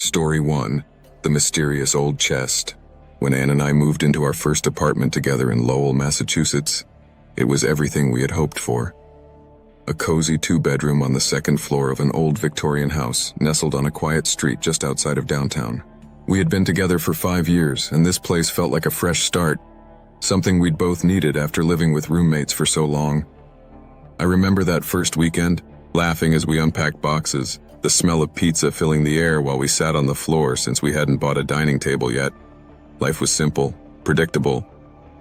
Story 1. The Mysterious Old Chest. When Anne and I moved into our first apartment together in Lowell, Massachusetts, it was everything we had hoped for. A cozy two-bedroom on the second floor of an old Victorian house nestled on a quiet street just outside of downtown. We had been together for 5 years, and this place felt like a fresh start, something we'd both needed after living with roommates for so long. I remember that first weekend, laughing as we unpacked boxes, the smell of pizza filling the air while we sat on the floor since we hadn't bought a dining table yet. Life was simple, predictable,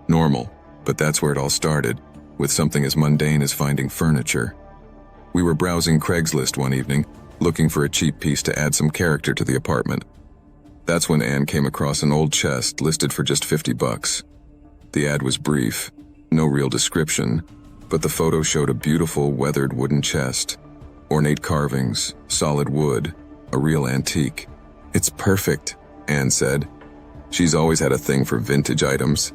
normal, but that's where it all started, with something as mundane as finding furniture. We were browsing Craigslist one evening, looking for a cheap piece to add some character to the apartment. That's when Anne came across an old chest listed for just $50. The ad was brief, no real description, but the photo showed a beautiful, weathered wooden chest. Ornate carvings, solid wood, a real antique. "It's perfect," Anne said. She's always had a thing for vintage items.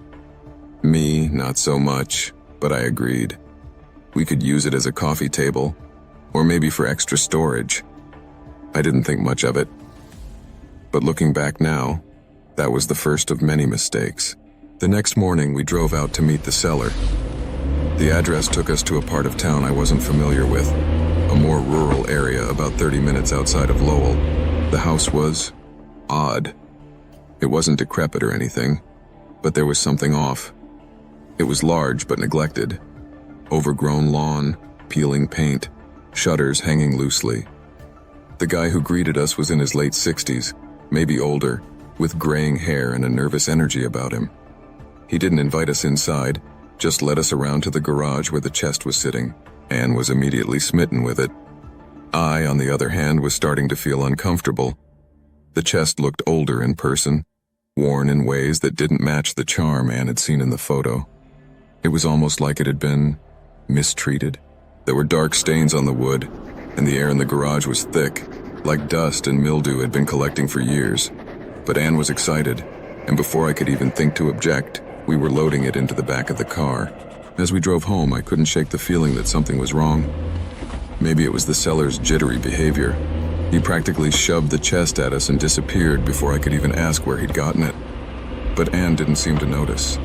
Me, not so much, but I agreed. We could use it as a coffee table, or maybe for extra storage. I didn't think much of it. But looking back now, that was the first of many mistakes. The next morning, we drove out to meet the seller. The address took us to a part of town I wasn't familiar with, a more rural area about 30 minutes outside of Lowell. The house was odd. It wasn't decrepit or anything, but there was something off. It was large but neglected. Overgrown lawn, peeling paint, shutters hanging loosely. The guy who greeted us was in his late 60s, maybe older, with graying hair and a nervous energy about him. He didn't invite us inside, just led us around to the garage where the chest was sitting. Anne was immediately smitten with it. I, on the other hand, was starting to feel uncomfortable. The chest looked older in person, worn in ways that didn't match the charm Anne had seen in the photo. It was almost like it had been mistreated. There were dark stains on the wood, and the air in the garage was thick, like dust and mildew had been collecting for years. But Anne was excited, and before I could even think to object, we were loading it into the back of the car. As we drove home, I couldn't shake the feeling that something was wrong. Maybe it was the seller's jittery behavior. He practically shoved the chest at us and disappeared before I could even ask where he'd gotten it. But Anne didn't seem to notice.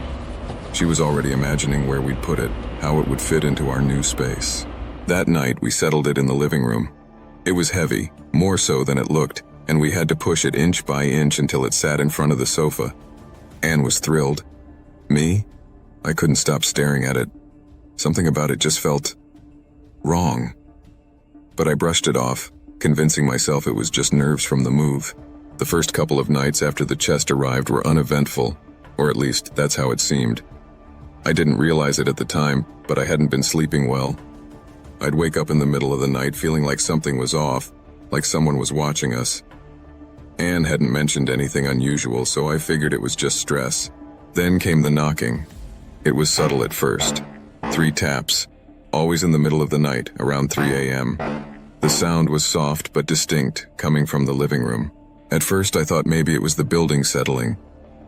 She was already imagining where we'd put it, how it would fit into our new space. That night, we settled it in the living room. It was heavy, more so than it looked, and we had to push it inch by inch until it sat in front of the sofa. Anne was thrilled. Me? I couldn't stop staring at it. Something about it just felt wrong. But I brushed it off, convincing myself it was just nerves from the move. The first couple of nights after the chest arrived were uneventful, or at least that's how it seemed. I didn't realize it at the time, but I hadn't been sleeping well. I'd wake up in the middle of the night feeling like something was off, like someone was watching us. Anne hadn't mentioned anything unusual, so I figured it was just stress. Then came the knocking. It was subtle at first. 3 taps, always in the middle of the night, around 3 a.m. The sound was soft but distinct, coming from the living room. At first I thought maybe it was the building settling,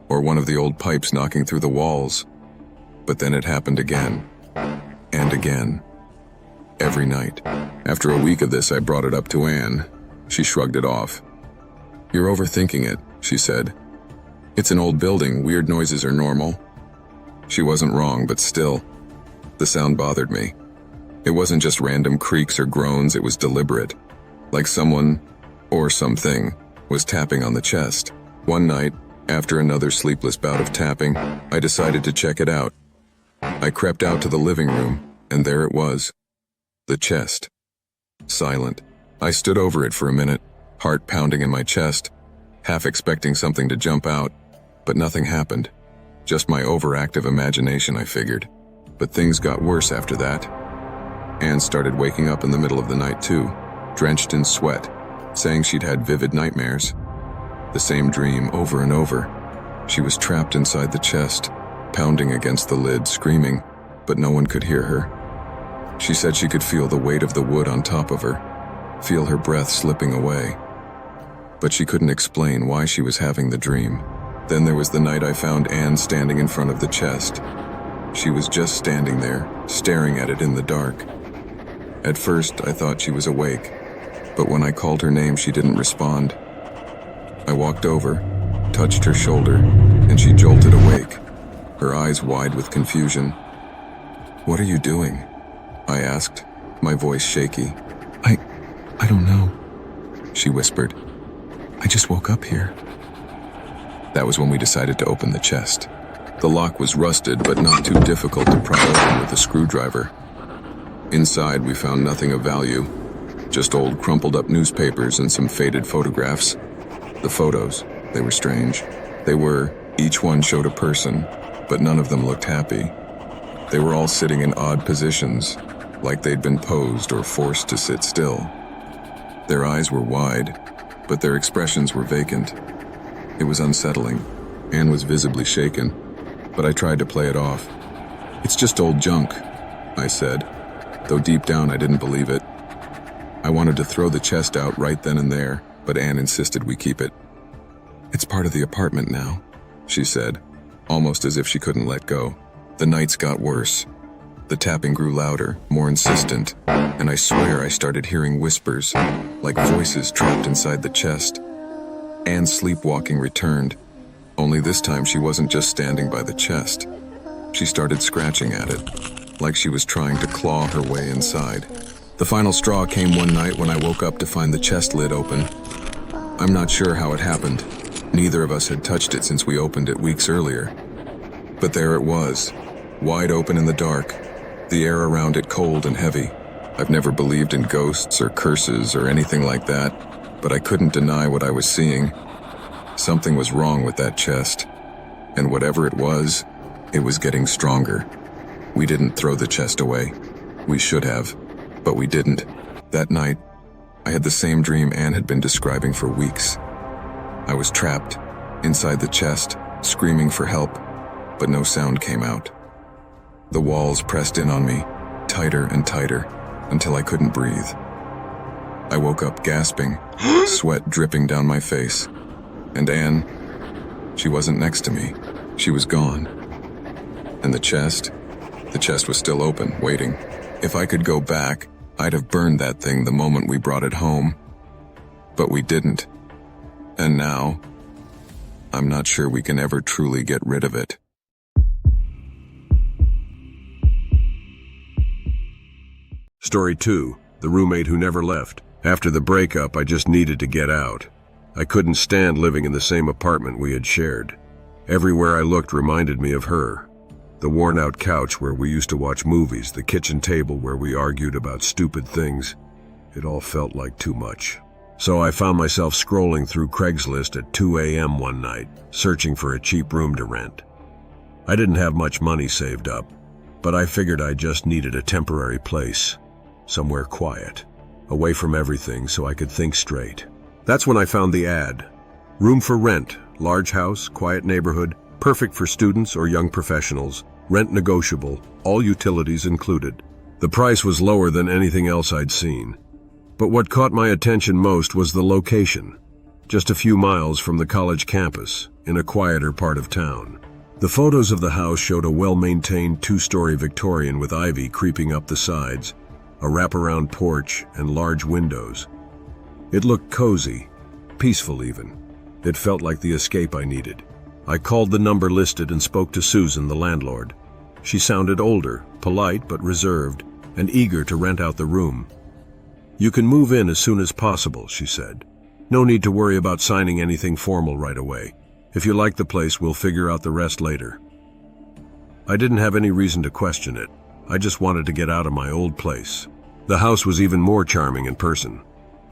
or one of the old pipes knocking through the walls. But then it happened again, and again. Every night. After a week of this, I brought it up to Anne. She shrugged it off. "You're overthinking it," she said. "It's an old building, weird noises are normal." She wasn't wrong, but still, the sound bothered me. It wasn't just random creaks or groans, it was deliberate, like someone, or something, was tapping on the chest. One night, after another sleepless bout of tapping, I decided to check it out. I crept out to the living room, and there it was. The chest. Silent. I stood over it for a minute, heart pounding in my chest, half expecting something to jump out, but nothing happened. Just my overactive imagination, I figured. But things got worse after that. Anne started waking up in the middle of the night too, drenched in sweat, saying she'd had vivid nightmares. The same dream over and over. She was trapped inside the chest, pounding against the lid, screaming, but no one could hear her. She said she could feel the weight of the wood on top of her, feel her breath slipping away. But she couldn't explain why she was having the dream. Then there was the night I found Anne standing in front of the chest. She was just standing there, staring at it in the dark. At first, I thought she was awake, but when I called her name, she didn't respond. I walked over, touched her shoulder, and she jolted awake, her eyes wide with confusion. "What are you doing?" I asked, my voice shaky. I don't know," she whispered. "I just woke up here." That was when we decided to open the chest. The lock was rusted, but not too difficult to pry open with a screwdriver. Inside, we found nothing of value, just old crumpled up newspapers and some faded photographs. The photos, they were strange. Each one showed a person, but none of them looked happy. They were all sitting in odd positions, like they'd been posed or forced to sit still. Their eyes were wide, but their expressions were vacant. It was unsettling. Anne was visibly shaken, but I tried to play it off. "It's just old junk," I said, though deep down I didn't believe it. I wanted to throw the chest out right then and there, but Anne insisted we keep it. "It's part of the apartment now," she said, almost as if she couldn't let go. The nights got worse. The tapping grew louder, more insistent, and I swear I started hearing whispers, like voices trapped inside the chest. Anne's sleepwalking returned, only this time she wasn't just standing by the chest. She started scratching at it, like she was trying to claw her way inside. The final straw came one night when I woke up to find the chest lid open. I'm not sure how it happened. Neither of us had touched it since we opened it weeks earlier. But there it was, wide open in the dark, the air around it cold and heavy. I've never believed in ghosts or curses or anything like that, but I couldn't deny what I was seeing. Something was wrong with that chest, and whatever it was getting stronger. We didn't throw the chest away. We should have, but we didn't. That night, I had the same dream Anne had been describing for weeks. I was trapped, inside the chest, screaming for help, but no sound came out. The walls pressed in on me, tighter and tighter, until I couldn't breathe. I woke up gasping, sweat dripping down my face. And Anne, she wasn't next to me. She was gone. And the chest was still open, waiting. If I could go back, I'd have burned that thing the moment we brought it home. But we didn't. And now, I'm not sure we can ever truly get rid of it. Story 2, The Roommate Who Never Left. After the breakup, I just needed to get out. I couldn't stand living in the same apartment we had shared. Everywhere I looked reminded me of her. The worn-out couch where we used to watch movies, the kitchen table where we argued about stupid things. It all felt like too much. So I found myself scrolling through Craigslist at 2 a.m. one night, searching for a cheap room to rent. I didn't have much money saved up, but I figured I just needed a temporary place, somewhere quiet, away from everything so I could think straight. That's when I found the ad. Room for rent, large house, quiet neighborhood, perfect for students or young professionals, rent negotiable, all utilities included. The price was lower than anything else I'd seen. But what caught my attention most was the location. Just a few miles from the college campus, in a quieter part of town. The photos of the house showed a well-maintained two-story Victorian with ivy creeping up the sides, a wraparound porch, and large windows. It looked cozy, peaceful even. It felt like the escape I needed. I called the number listed and spoke to Susan, the landlord. She sounded older, polite but reserved, and eager to rent out the room. "You can move in as soon as possible," she said. "No need to worry about signing anything formal right away. If you like the place, we'll figure out the rest later." I didn't have any reason to question it. I just wanted to get out of my old place. The house was even more charming in person.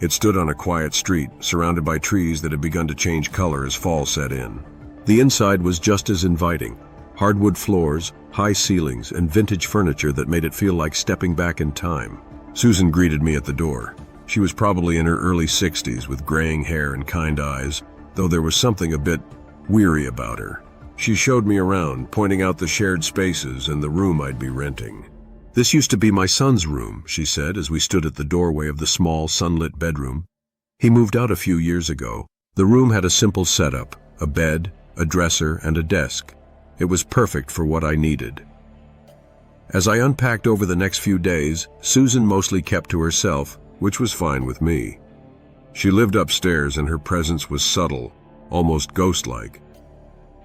It stood on a quiet street, surrounded by trees that had begun to change color as fall set in. The inside was just as inviting. Hardwood floors, high ceilings, and vintage furniture that made it feel like stepping back in time. Susan greeted me at the door. She was probably in her early 60s with graying hair and kind eyes, though there was something a bit weary about her. She showed me around, pointing out the shared spaces and the room I'd be renting. "This used to be my son's room," she said as we stood at the doorway of the small, sunlit bedroom. "He moved out a few years ago. The room had a simple setup, a bed, a dresser, and a desk. It was perfect for what I needed." As I unpacked over the next few days, Susan mostly kept to herself, which was fine with me. She lived upstairs and her presence was subtle, almost ghost-like.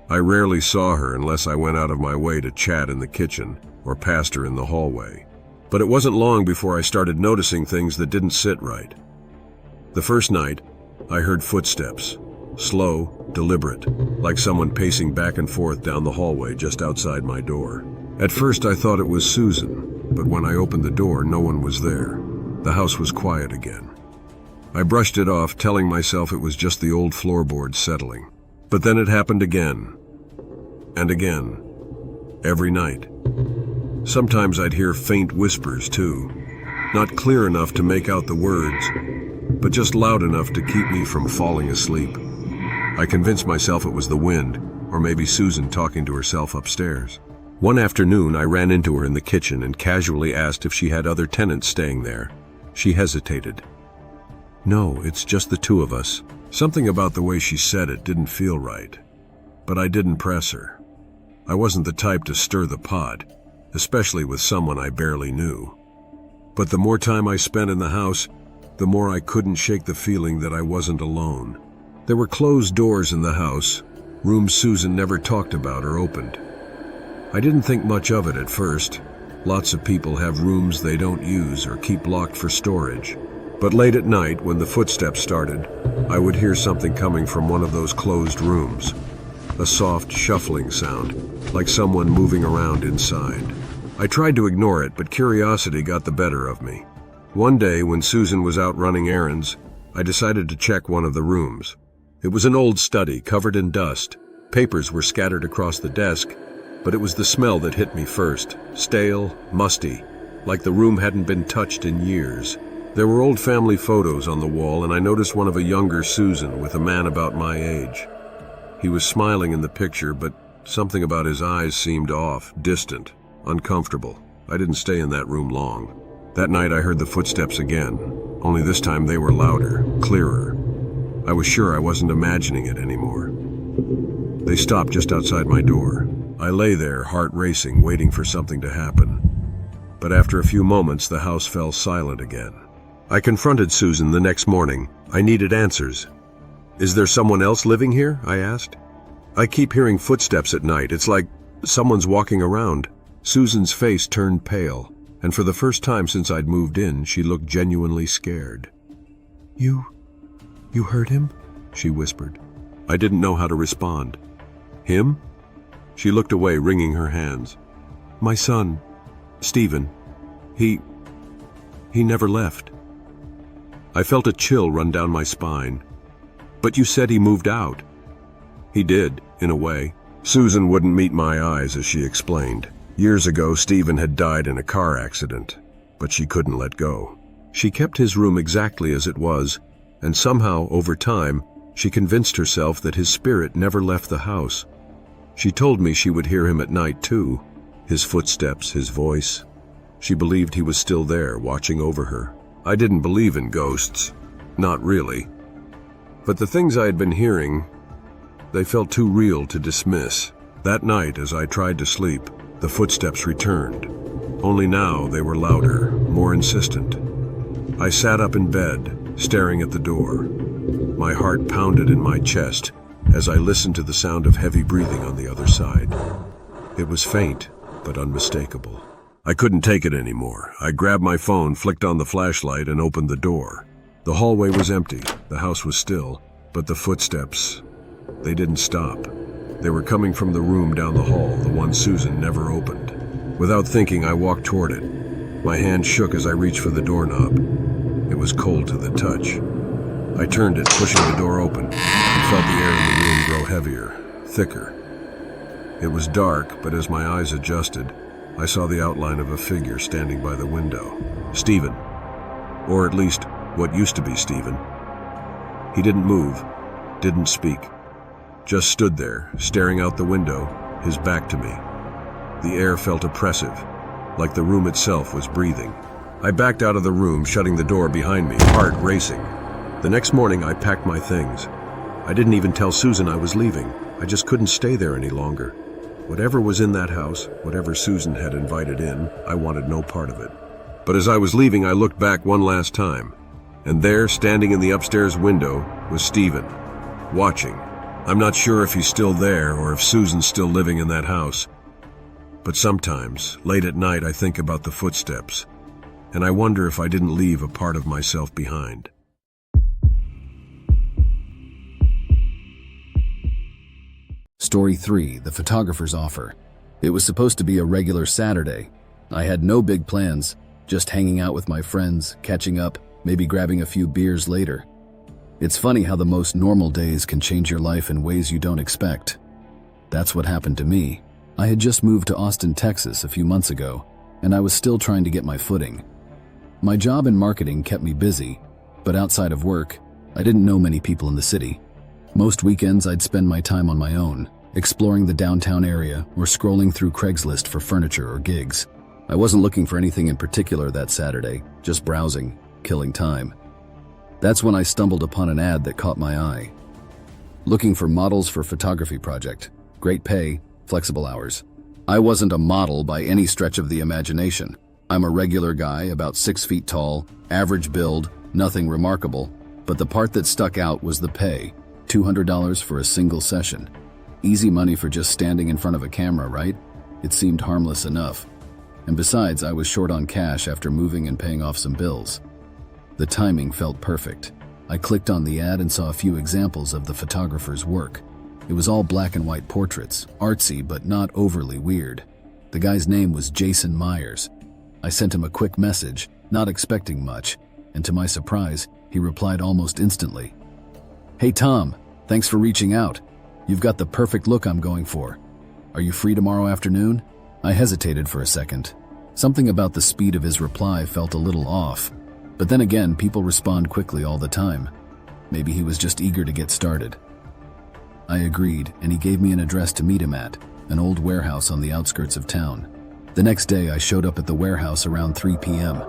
I rarely saw her unless I went out of my way to chat in the kitchen or passed her in the hallway. But it wasn't long before I started noticing things that didn't sit right. The first night, I heard footsteps, slow, deliberate, like someone pacing back and forth down the hallway just outside my door. At first I thought it was Susan, but when I opened the door, no one was there. The house was quiet again. I brushed it off, telling myself it was just the old floorboards settling. But then it happened again, and again, every night. Sometimes I'd hear faint whispers too, not clear enough to make out the words, but just loud enough to keep me from falling asleep. I convinced myself it was the wind, or maybe Susan talking to herself upstairs. One afternoon, I ran into her in the kitchen and casually asked if she had other tenants staying there. She hesitated. "No, it's just the two of us." Something about the way she said it didn't feel right, but I didn't press her. I wasn't the type to stir the pot, especially with someone I barely knew. But the more time I spent in the house, the more I couldn't shake the feeling that I wasn't alone. There were closed doors in the house, rooms Susan never talked about or opened. I didn't think much of it at first. Lots of people have rooms they don't use or keep locked for storage. But late at night, when the footsteps started, I would hear something coming from one of those closed rooms. A soft, shuffling sound, like someone moving around inside. I tried to ignore it, but curiosity got the better of me. One day, when Susan was out running errands, I decided to check one of the rooms. It was an old study, covered in dust. Papers were scattered across the desk, but it was the smell that hit me first. Stale, musty, like the room hadn't been touched in years. There were old family photos on the wall, and I noticed one of a younger Susan with a man about my age. He was smiling in the picture, but something about his eyes seemed off, distant, uncomfortable. I didn't stay in that room long. That night I heard the footsteps again, only this time they were louder, clearer. I was sure I wasn't imagining it anymore. They stopped just outside my door. I lay there, heart racing, waiting for something to happen. But after a few moments, the house fell silent again. I confronted Susan the next morning. I needed answers. "Is there someone else living here?" I asked. "I keep hearing footsteps at night. It's like someone's walking around." Susan's face turned pale, and for the first time since I'd moved in, she looked genuinely scared. You heard him?" she whispered. I didn't know how to respond. "Him?" She looked away, wringing her hands. "My son, Stephen. He never left." I felt a chill run down my spine. "But you said he moved out." "He did, in a way." Susan wouldn't meet my eyes as she explained. Years ago, Stephen had died in a car accident, but she couldn't let go. She kept his room exactly as it was, and somehow, over time, she convinced herself that his spirit never left the house. She told me she would hear him at night too, his footsteps, his voice. She believed he was still there, watching over her. I didn't believe in ghosts. Not really. But the things I had been hearing, they felt too real to dismiss. That night, as I tried to sleep, the footsteps returned. Only now they were louder, more insistent. I sat up in bed, staring at the door. My heart pounded in my chest as I listened to the sound of heavy breathing on the other side. It was faint, but unmistakable. I couldn't take it anymore. I grabbed my phone, flicked on the flashlight, and opened the door. The hallway was empty, the house was still, but the footsteps, they didn't stop. They were coming from the room down the hall, the one Susan never opened. Without thinking, I walked toward it. My hand shook as I reached for the doorknob. It was cold to the touch. I turned it, pushing the door open, and felt the air in the room grow heavier, thicker. It was dark, but as my eyes adjusted, I saw the outline of a figure standing by the window. Stephen. Or at least, what used to be Stephen. He didn't move, didn't speak. Just stood there, staring out the window, his back to me. The air felt oppressive, like the room itself was breathing. I backed out of the room, shutting the door behind me, heart racing. The next morning, I packed my things. I didn't even tell Susan I was leaving. I just couldn't stay there any longer. Whatever was in that house, whatever Susan had invited in, I wanted no part of it. But as I was leaving, I looked back one last time. And there, standing in the upstairs window, was Stephen, watching, I'm not sure if he's still there or if Susan's still living in that house. But sometimes, late at night, I think about the footsteps, and I wonder if I didn't leave a part of myself behind. Story 3, The Photographer's Offer. It was supposed to be a regular Saturday. I had no big plans, just hanging out with my friends, catching up, maybe grabbing a few beers later. It's funny how the most normal days can change your life in ways you don't expect. That's what happened to me. I had just moved to Austin, Texas a few months ago, and I was still trying to get my footing. My job in marketing kept me busy, but outside of work, I didn't know many people in the city. Most weekends I'd spend my time on my own, exploring the downtown area or scrolling through Craigslist for furniture or gigs. I wasn't looking for anything in particular that Saturday, just browsing, killing time. That's when I stumbled upon an ad that caught my eye. Looking for models for photography project. Great pay, flexible hours. I wasn't a model by any stretch of the imagination. I'm a regular guy, about 6 feet tall, average build, nothing remarkable. But the part that stuck out was the pay, $200 for a single session. Easy money for just standing in front of a camera, right? It seemed harmless enough. And besides, I was short on cash after moving and paying off some bills. The timing felt perfect. I clicked on the ad and saw a few examples of the photographer's work. It was all black and white portraits, artsy but not overly weird. The guy's name was Jason Myers. I sent him a quick message, not expecting much, and to my surprise, he replied almost instantly. "Hey Tom, thanks for reaching out. You've got the perfect look I'm going for. Are you free tomorrow afternoon?" I hesitated for a second. Something about the speed of his reply felt a little off. But then again, people respond quickly all the time. Maybe he was just eager to get started. I agreed, and he gave me an address to meet him at, an old warehouse on the outskirts of town. The next day, I showed up at the warehouse around 3 p.m.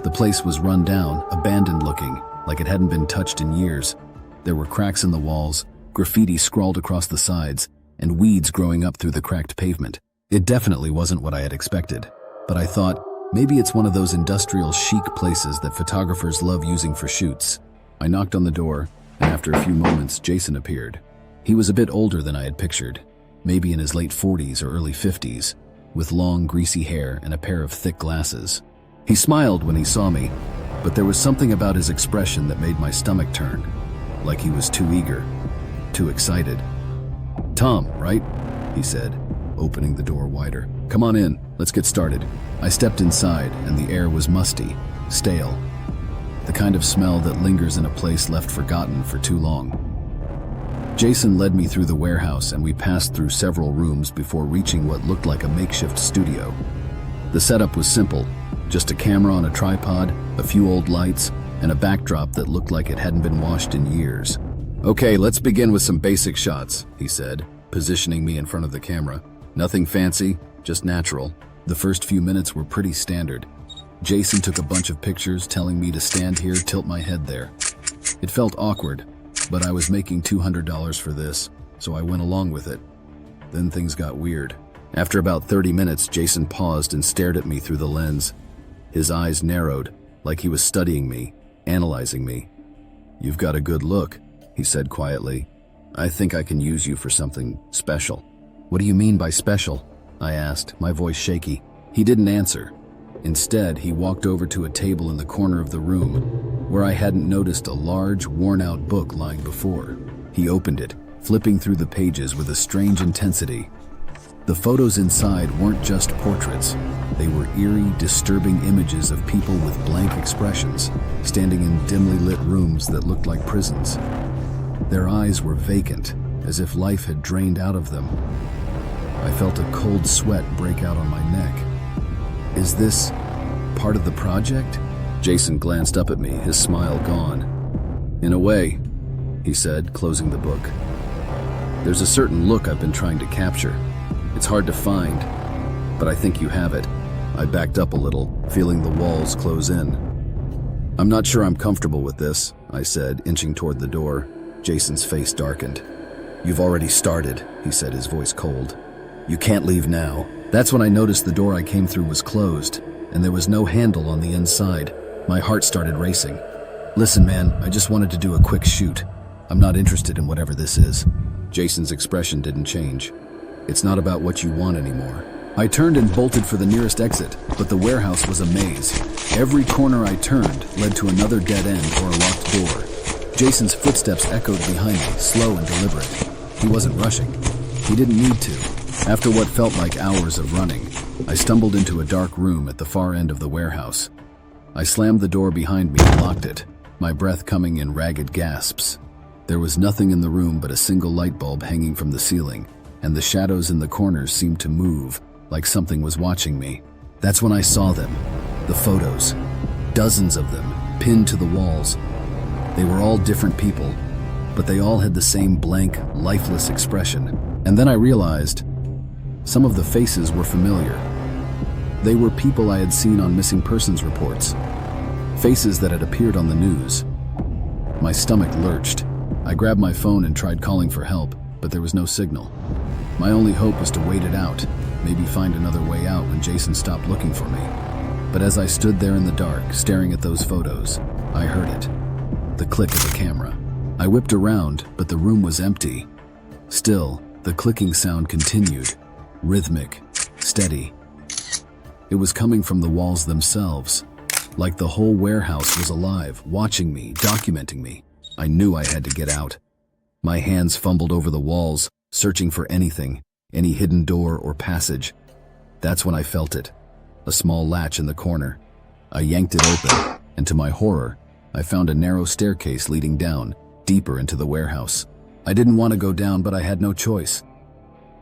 The place was run down, abandoned looking, like it hadn't been touched in years. There were cracks in the walls, graffiti scrawled across the sides, and weeds growing up through the cracked pavement. It definitely wasn't what I had expected, but I thought, maybe it's one of those industrial chic places that photographers love using for shoots. I knocked on the door, and after a few moments, Jason appeared. He was a bit older than I had pictured, maybe in his late 40s or early 50s, with long, greasy hair and a pair of thick glasses. He smiled when he saw me, but there was something about his expression that made my stomach turn, like he was too eager, too excited. "Tom, right?" he said, opening the door wider. "Come on in, let's get started." I stepped inside, and the air was musty, stale, the kind of smell that lingers in a place left forgotten for too long. Jason led me through the warehouse, and we passed through several rooms before reaching what looked like a makeshift studio. The setup was simple, just a camera on a tripod, a few old lights, and a backdrop that looked like it hadn't been washed in years. "Okay, let's begin with some basic shots," he said, positioning me in front of the camera. "Nothing fancy, just natural." The first few minutes were pretty standard. Jason took a bunch of pictures, telling me to stand here, tilt my head there. It felt awkward, but I was making $200 for this, so I went along with it. Then things got weird. After about 30 minutes, Jason paused and stared at me through the lens. His eyes narrowed, like he was studying me, analyzing me. "You've got a good look," he said quietly. "I think I can use you for something special." "What do you mean by special?" I asked, my voice shaky. He didn't answer. Instead, he walked over to a table in the corner of the room, where I hadn't noticed a large, worn-out book lying before. He opened it, flipping through the pages with a strange intensity. The photos inside weren't just portraits. They were eerie, disturbing images of people with blank expressions, standing in dimly lit rooms that looked like prisons. Their eyes were vacant, as if life had drained out of them. I felt a cold sweat break out on my neck. "Is this part of the project?" Jason glanced up at me, his smile gone. "In a way," he said, closing the book. "There's a certain look I've been trying to capture. It's hard to find, but I think you have it." I backed up a little, feeling the walls close in. "I'm not sure I'm comfortable with this," I said, inching toward the door. Jason's face darkened. "You've already started," he said, his voice cold. "You can't leave now." That's when I noticed the door I came through was closed, and there was no handle on the inside. My heart started racing. "Listen, man, I just wanted to do a quick shoot. I'm not interested in whatever this is. Jason's expression didn't change. It's not about what you want anymore. I turned and bolted for the nearest exit, but the warehouse was a maze. Every corner I turned led to another dead end or a locked door. Jason's footsteps echoed behind me, slow and deliberate. He wasn't rushing. He didn't need to. After what felt like hours of running, I stumbled into a dark room at the far end of the warehouse. I slammed the door behind me and locked it, my breath coming in ragged gasps. There was nothing in the room but a single light bulb hanging from the ceiling, and the shadows in the corners seemed to move, like something was watching me. That's when I saw them, the photos. Dozens of them, pinned to the walls. They were all different people, but they all had the same blank, lifeless expression. And then I realized some of the faces were familiar. They were people I had seen on missing persons reports, faces that had appeared on the news. My stomach lurched. I grabbed my phone and tried calling for help, but there was no signal. My only hope was to wait it out, maybe find another way out when Jason stopped looking for me. But as I stood there in the dark, staring at those photos, I heard it. The click of the camera. I whipped around, but the room was empty. Still, the clicking sound continued, rhythmic, steady. It was coming from the walls themselves, like the whole warehouse was alive, watching me, documenting me. I knew I had to get out. My hands fumbled over the walls, searching for anything, any hidden door or passage. That's when I felt it, a small latch in the corner. I yanked it open, and to my horror, I found a narrow staircase leading down, deeper into the warehouse. I didn't want to go down, but I had no choice.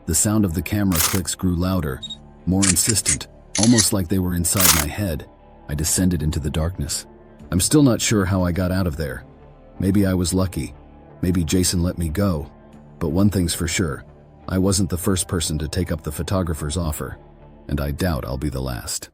The sound of the camera clicks grew louder, more insistent, almost like they were inside my head. I descended into the darkness. I'm still not sure how I got out of there. Maybe I was lucky. Maybe Jason let me go. But one thing's for sure, I wasn't the first person to take up the photographer's offer, and I doubt I'll be the last.